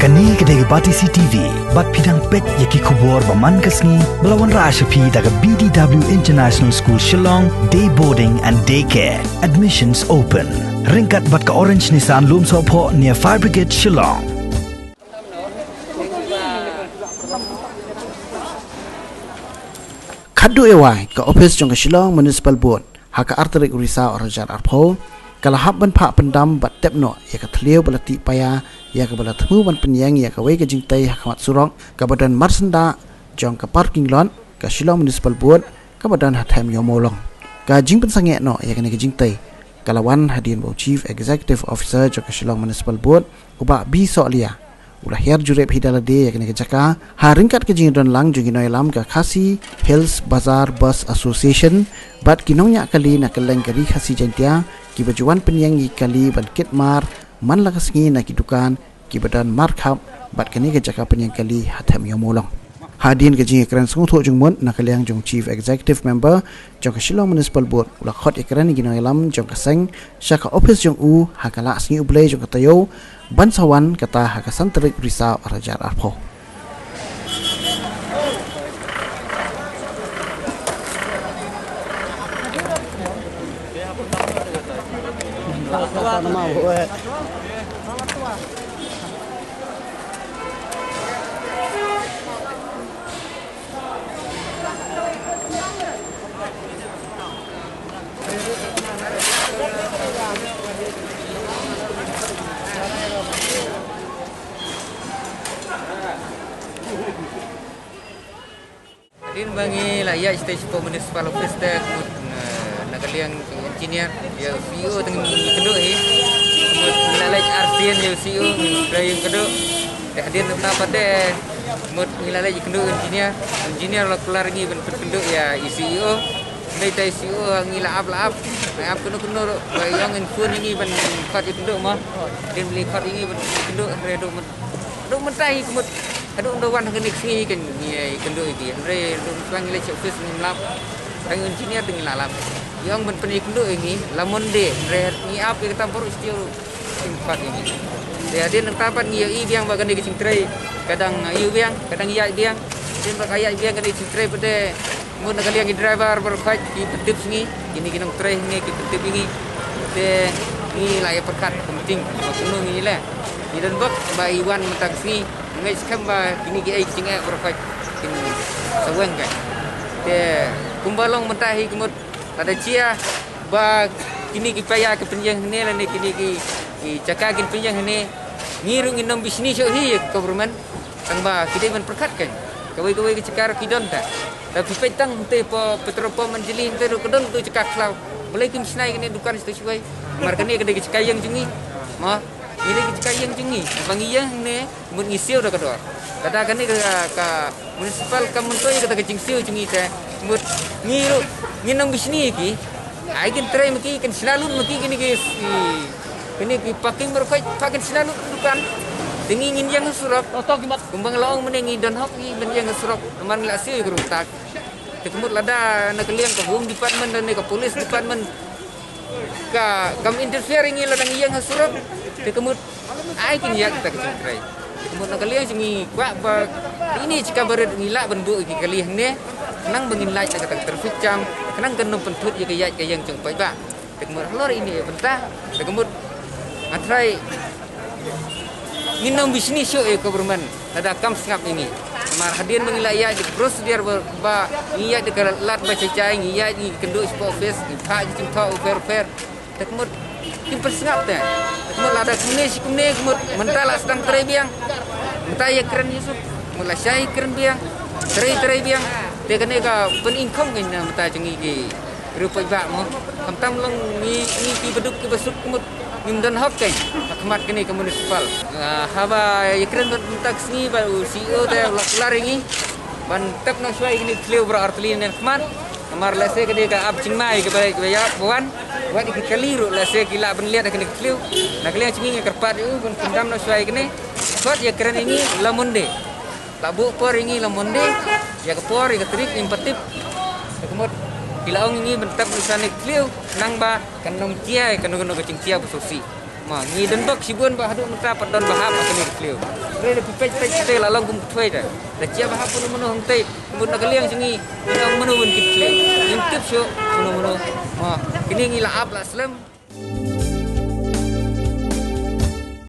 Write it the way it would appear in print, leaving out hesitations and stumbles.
Kani kedai bati CTV, bat pidang pet yaki kubur baman kasni melawan Rashapi daga BDW International School Shillong, day boarding and daycare. Admissions open. Ringkat bat ke Orange Nissan Lum Sopo near Fire Brigade Shillong. Kadu ewai ke office jong ke Shillong Municipal Board haka arterik urisa orajar arpo kalahap ban pak pendam bat tepno ya ke teliau belati paya ya ke bala temu ban penyang ya ke wei ke jingtai hakamat surong ke badan marsenda jong ke parking lot ke Shillong Municipal Board ke badan hatam yomolong ke jing pensange no ya ke jingtai kalawan hadian bau Chief Executive Officer jong ke Shillong Municipal Board ubah bi soalia ulah hiar jurep hidalade ya kena kejaka haringkat ke jingdon lang junginoi lam ke Khasi Hills Bazaar Bus Association bat kinongnya kali nak keleng kari khasi jantia ki bajuan penyangi kali ban kitmar man lakasngi nak kidukan ki badan markup bat kini kejaka penyang kali hatam yomolong hadin ke jing ekran sung tho jungmon nak kaliang jung Chief Executive Member jong ke Shillong Municipal Board ulah khot ekran ginoi lam jong ke seng syaka office jong u hakala sngi ublei jong ke tayo bansawan kata hakasan terik risa rajar arpo. Din bangi layak stage for municipal office tak nakaliang engineer ya CEO dengan kedua kemudian nilai arsian ya CEO yang kedua hadir tentang pada kemudian nilai kedua engineer lah kelar ni bentuk ya CEO nilai CEO ngilap lap kena yang infun ini ben kat kedua mah din beli kat ini kedua redo mentai kemudian aduh wan kenik sini kan ni kenduk iki andre tuang ile office ni lap tang engineer dengan lalap yang ben penik kenduk ini lamun de andre ni apa kita baru istiyo tempat ini dia nang tapat ni i biang bagan di cingtrai kadang iu biang kadang iya biang din bak ayat biang kan di cingtrai pada mun nak liang driver berfait di petip sini ini kinang trai ni ki petip ini de ni lah ya perkat penting kuno ni lah ni dan bak ba iwan mentang sini ngai skamba kini ki ai cinga berfait kin sawang kan de kumbalong mentahi kemut ada cia ba kini ki paya ke penjang ni lah ni kini ki cakakin penjang ni ngirung inom bisnis yo hi government tangba kidai man perkat kan kawai ke cakar kidon ta tapi petang te po petropo manjili te kedon tu cakak klau boleh kim snai kini dukan situ suai markani kedai ke cakayang jungi ma ini kita yang jengi, panggiyang ni mun ngisiu dah kedua. Kata kan ni ke municipal kamuntoi kata ke jingsiu jengi teh, mun ngiru nginam bisni ki, aikin try maki kan selalu maki kini ki parking berkait pakai selalu dukan. Tinggi ngin yang surap, kumbang laong menengi dan hok ni men yang surap, man nglasiu ke rutak. Tekemut lada nak liang ke home department dan ke police department. Kam interfering ni ladang yang surap. Tekemut aikin ya kita kecintrai. Tekemut nak kalian sini kuat ba ini jika berat ngilak bendu iki kalian ni kenang bengilai nak kata terficam kenang kena pentut ya kaya yang jengpai ba. Tekemut lor ini bentah tekemut atrai nginam bisnis yo government ada kam sengap ini. Mar hadian mengilai ya di prosedur ba iya de lat baca cai iya di kenduk sport face ka jingtau fair tekemut kim persengap teh kemudian ada kumne mentala sedang terai biang mentaya keren Yusuf mula syai keren biang terai biang dia kena ka peningkong kan mentaya jengi ki rupai bak mo kamtam long ni ki beduk ki besuk kumut ngimdan hok kan akmat kene ke municipal haba ya keren mentak sini baru CEO teh kelar ini ban tep nak suai ini clear berarti ni kmat kamar lese ke dia ka ab cingmai ke baik ya buan buat di keliru lese kila ben lihat kena clear nak lihat cingi kerpat itu pun pendam nak suai kene kot ya keren ini lamunde labu por ini lamunde ya ke por ya trik impetip kemudian kilaong ini bentak tulisan clear nang ba kanong cia kanong ke cing cia besusi ngi dan bak sibun bah hadu muta padon bahap akali kliu re de pipet pipet te la long kum thoi da da chia bahap pun mano hongte mun nak liang singi ina mano bun kip kliu in kip syo mano kini ngi la ap la slam